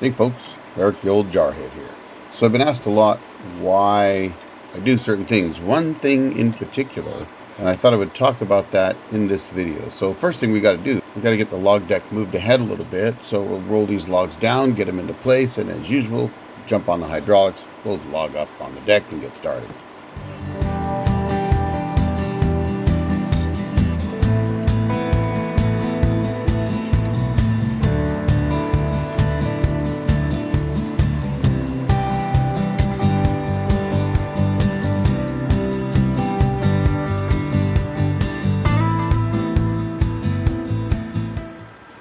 Hey folks, Eric the old jarhead here. So I've been asked a lot why I do certain things. One thing in particular, and I thought I would talk about that in this video. So first thing we got to do, we got to get the log deck moved ahead a little bit. So we'll roll these logs down, get them into place, and as usual, jump on the hydraulics, load the log up on the deck and get started.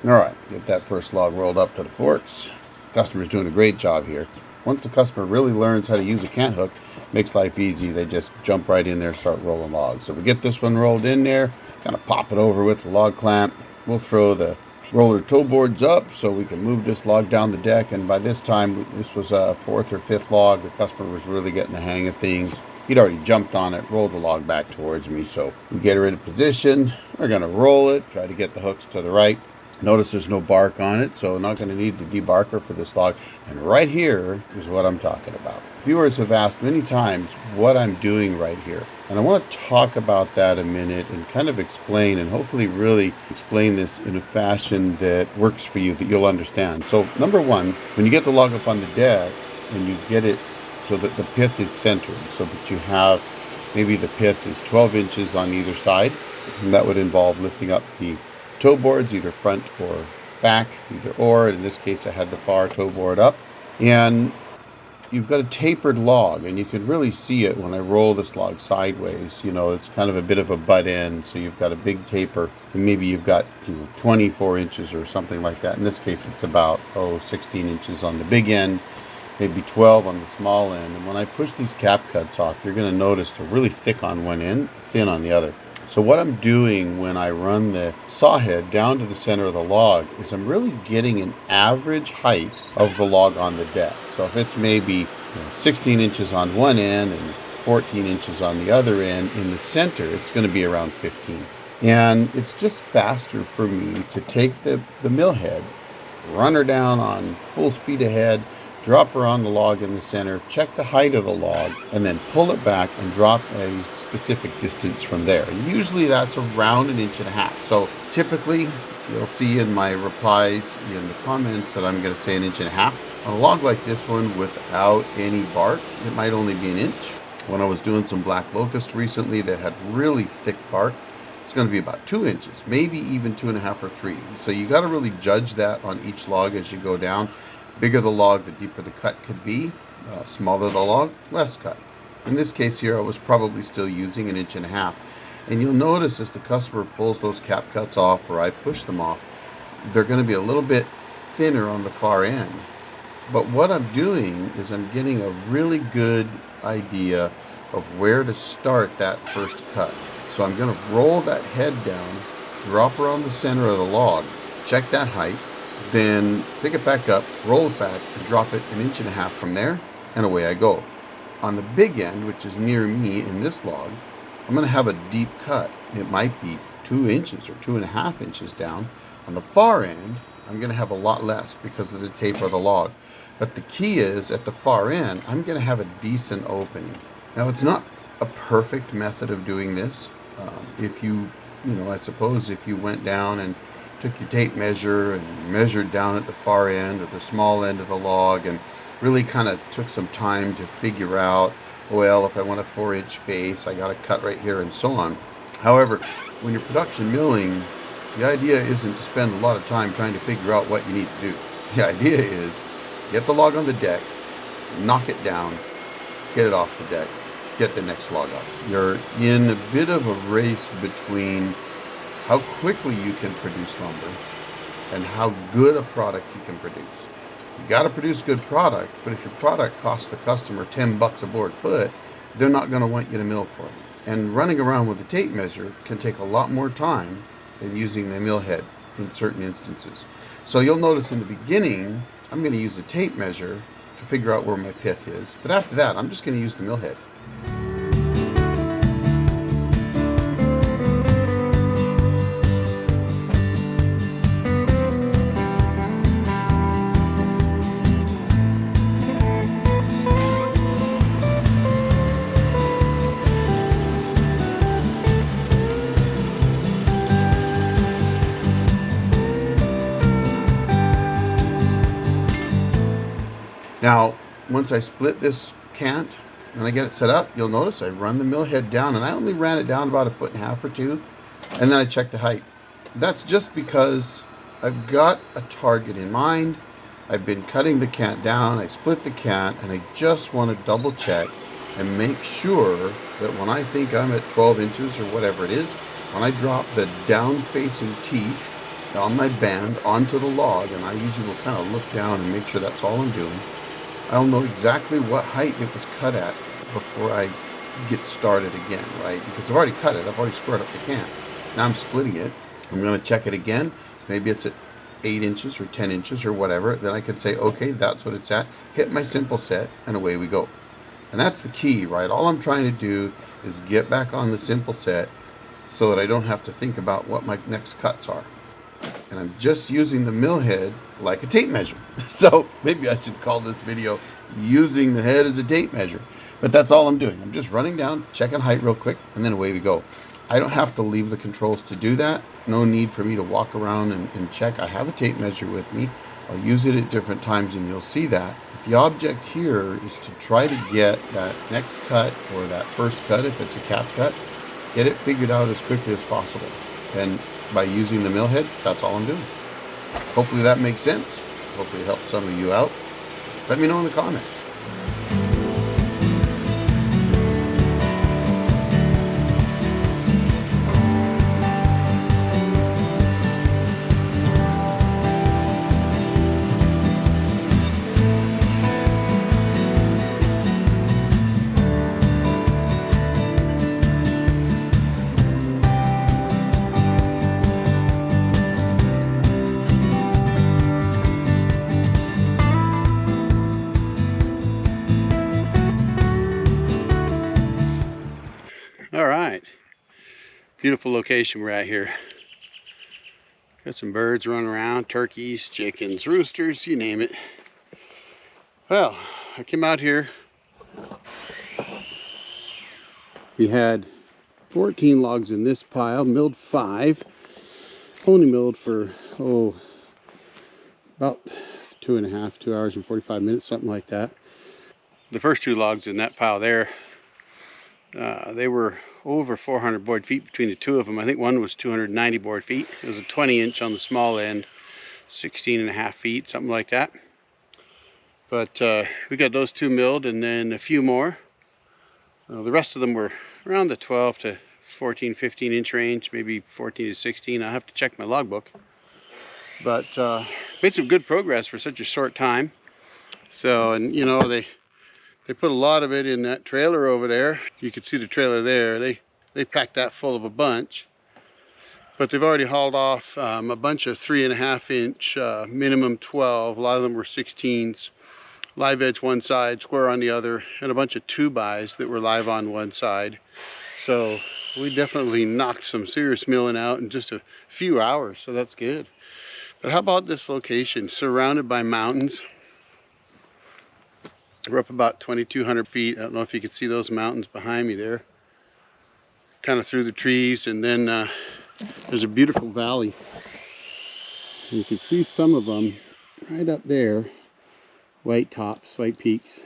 Alright, get that first log rolled up to the forks. Customer's doing a great job here. Once the customer really learns how to use a cant hook, makes life easy. They just jump right in there and start rolling logs. So we get this one rolled in there, kind of pop it over with the log clamp. We'll throw the roller toe boards up so we can move this log down the deck. And by this time, this was a fourth or fifth log. The customer was really getting the hang of things. He'd already jumped on it, rolled the log back towards me. So we get her in position. We're going to roll it, try to get the hooks to the right. Notice there's no bark on it, so not going to need the debarker for this log. And right here is what I'm talking about. Viewers have asked many times what I'm doing right here. And I want to talk about that a minute and kind of explain and hopefully really explain this in a fashion that works for you, that you'll understand. So number one, when you get the log up on the deck and you get it so that the pith is centered, so that you have maybe the pith is 12 inches on either side, and that would involve lifting up the toe boards, either front or back, either or. In this case, I had the far toe board up. And you've got a tapered log, and you can really see it when I roll this log sideways. You know, it's kind of a bit of a butt end, so you've got a big taper. And maybe you've got 24 inches or something like that. In this case, it's about 16 inches on the big end, maybe 12 on the small end. And when I push these cap cuts off, you're going to notice they're really thick on one end, thin on the other. So what I'm doing when I run the saw head down to the center of the log is I'm really getting an average height of the log on the deck. So if it's maybe 16 inches on one end and 14 inches on the other end, in the center it's going to be around 15. And it's just faster for me to take the mill head, run her down on full speed ahead, drop her on the log in the center, check the height of the log, and then pull it back and drop a specific distance from there. Usually that's around 1.5 inches. So typically you'll see in my replies in the comments that I'm going to say 1.5 inches. On a log like this one without any bark, it might only be 1 inch. When I was doing some black locust recently that had really thick bark, it's going to be about 2 inches, maybe even 2.5 or 3. So you got to really judge that on each log as you go down. Bigger the log, the deeper the cut could be. Smaller the log, less cut. In this case here, I was probably still using 1.5 inches. And you'll notice as the customer pulls those cap cuts off or I push them off, they're going to be a little bit thinner on the far end. But what I'm doing is I'm getting a really good idea of where to start that first cut. So I'm going to roll that head down, drop her on the center of the log, check that height, then pick it back up, roll it back, and drop it 1.5 inches from there, and away I go. On the big end, which is near me in this log, I'm going to have a deep cut. It might be 2 inches or 2.5 inches down. On the far end, I'm going to have a lot less because of the taper of the log. But the key is, at the far end, I'm going to have a decent opening. Now, it's not a perfect method of doing this. If you I suppose if you went down and took your tape measure and measured down at the far end or the small end of the log and really kind of took some time to figure out, well, if I want a 4-inch face, I got to cut right here and so on. However, when you're production milling, the idea isn't to spend a lot of time trying to figure out what you need to do. The idea is get the log on the deck, knock it down, get it off the deck, get the next log up. You're in a bit of a race between how quickly you can produce lumber and how good a product you can produce. You got to produce good product, but if your product costs the customer $10 a board foot, they're not going to want you to mill for them. And running around with a tape measure can take a lot more time than using the mill head in certain instances. So you'll notice in the beginning, I'm going to use a tape measure to figure out where my pith is. But after that, I'm just going to use the mill head. Now, once I split this cant and I get it set up, you'll notice I run the mill head down, and I only ran it down about 1.5 or 2 feet, and then I check the height. That's just because I've got a target in mind. I've been cutting the cant down, I split the cant, and I just want to double check and make sure that when I think I'm at 12 inches or whatever it is, when I drop the down facing teeth on my band onto the log, and I usually will kind of look down and make sure that's all I'm doing, I'll know exactly what height it was cut at before I get started again, right? Because I've already cut it, I've already squared up the cant. Now I'm splitting it. I'm going to check it again. Maybe it's at 8 inches or 10 inches or whatever. Then I can say, okay, that's what it's at. Hit my simple set, and away we go. And that's the key, right? All I'm trying to do is get back on the simple set so that I don't have to think about what my next cuts are. And I'm just using the mill head like a tape measure. So maybe I should call this video using the head as a tape measure. But that's all I'm doing. I'm just running down, checking height real quick, and then away we go. I don't have to leave the controls to do that. No need for me to walk around and check. I have a tape measure with me. I'll use it at different times, and you'll see that. But the object here is to try to get that next cut, or that first cut if it's a cap cut, get it figured out as quickly as possible. And by using the mill head, that's all I'm doing. Hopefully that makes sense. Hopefully it helps some of you out. Let me know in the comments. All right, beautiful location we're at here. Got some birds running around, turkeys, chickens, roosters, you name it. Well, I came out here. We had 14 logs in this pile, milled 5. Only milled for, about 2 hours and 45 minutes, something like that. The first 2 logs in that pile there, they were over 400 board feet between the 2 of them. I think one was 290 board feet. It was a 20-inch on the small end, 16.5 feet, something like that. But we got those 2 milled, and then a few more. The rest of them were around the 12 to 14, 15-inch range, maybe 14 to 16. I'll have to check my logbook. But made some good progress for such a short time. So, and you know, they put a lot of it in that trailer over there. You can see the trailer there. They packed that full of a bunch. But they've already hauled off a bunch of 3.5-inch, minimum 12. A lot of them were 16s. Live edge one side, square on the other, and a bunch of 2x that were live on one side. So we definitely knocked some serious milling out in just a few hours, so that's good. But how about this location? Surrounded by mountains. We're up about 2,200 feet. I don't know if you can see those mountains behind me there. Kind of through the trees, and then there's a beautiful valley. And you can see some of them right up there. White tops, white peaks.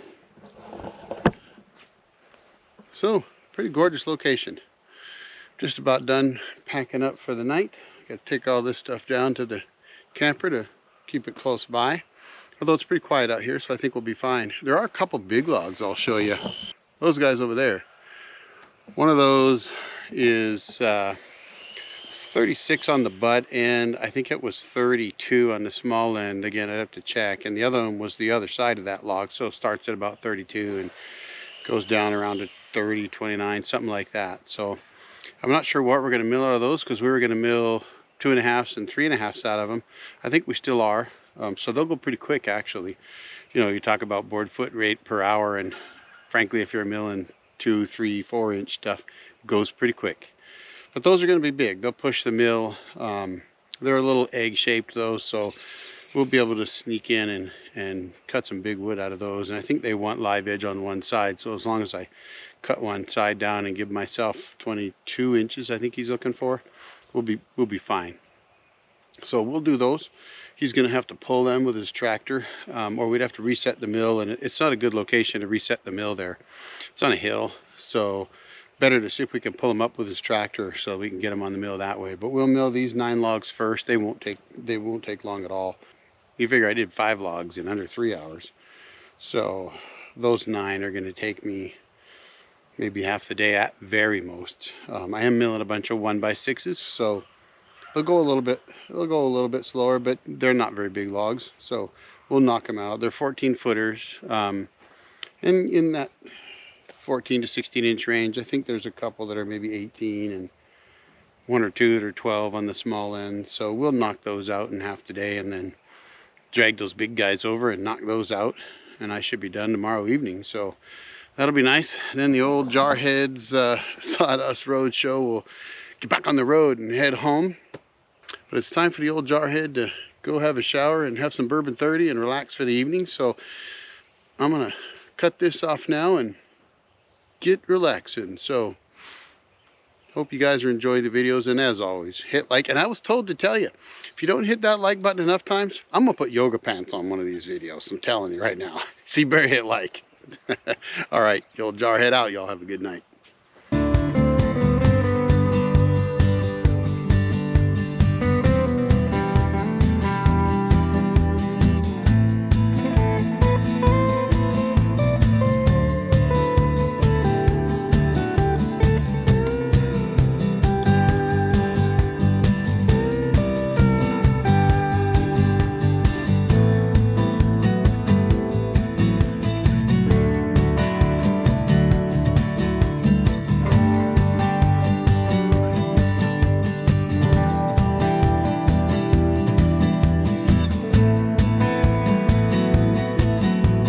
So, pretty gorgeous location. Just about done packing up for the night. Got to take all this stuff down to the camper to keep it close by. Although it's pretty quiet out here, so I think we'll be fine. There are a couple big logs I'll show you. Those guys over there. One of those is 36 on the butt end. I think it was 32 on the small end. Again, I'd have to check. And the other one was the other side of that log, so it starts at about 32 and goes down around to 30, 29, something like that. So I'm not sure what we're going to mill out of those, because we were going to mill 2.5s and 3.5s out of them. I think we still are. So they'll go pretty quick, actually. You know, you talk about board foot rate per hour, and frankly, if you're milling 2, 3, 4-inch stuff, it goes pretty quick. But those are going to be big. They'll push the mill. They're a little egg-shaped, though, so we'll be able to sneak in and cut some big wood out of those. And I think they want live edge on one side, so as long as I cut one side down and give myself 22 inches, I think he's looking for, we'll be fine. So we'll do those. he's going to have to pull them with his tractor, or we'd have to reset the mill, and it's not a good location to reset the mill there. It's on a hill, so better to see if we can pull them up with his tractor so we can get them on the mill that way. But we'll mill these 9 logs first. They won't take long at all. You figure I did 5 logs in under 3 hours, so those 9 are going to take me maybe half the day at very most. I am milling a bunch of 1x6s, so they'll go a little bit slower, but they're not very big logs, so we'll knock them out. They're 14 footers, and in that 14 to 16 inch range. I think there's a couple that are maybe 18 and 1 or 2 that are 12 on the small end. So we'll knock those out in half the day and then drag those big guys over and knock those out, and I should be done tomorrow evening. So that'll be nice. Then the old Jarheads Sawdust Roadshow will get back on the road and head home. But it's time for the old Jarhead to go have a shower and have some bourbon 30 and relax for the evening. So I'm gonna cut this off now and get relaxing. So hope you guys are enjoying the videos, and as always, hit like. And I was told to tell you, if you don't hit that like button enough times, I'm gonna put yoga pants on one of these videos. I'm telling you right now. So you better hit like. All right, the old Jarhead out. Y'all have a good night.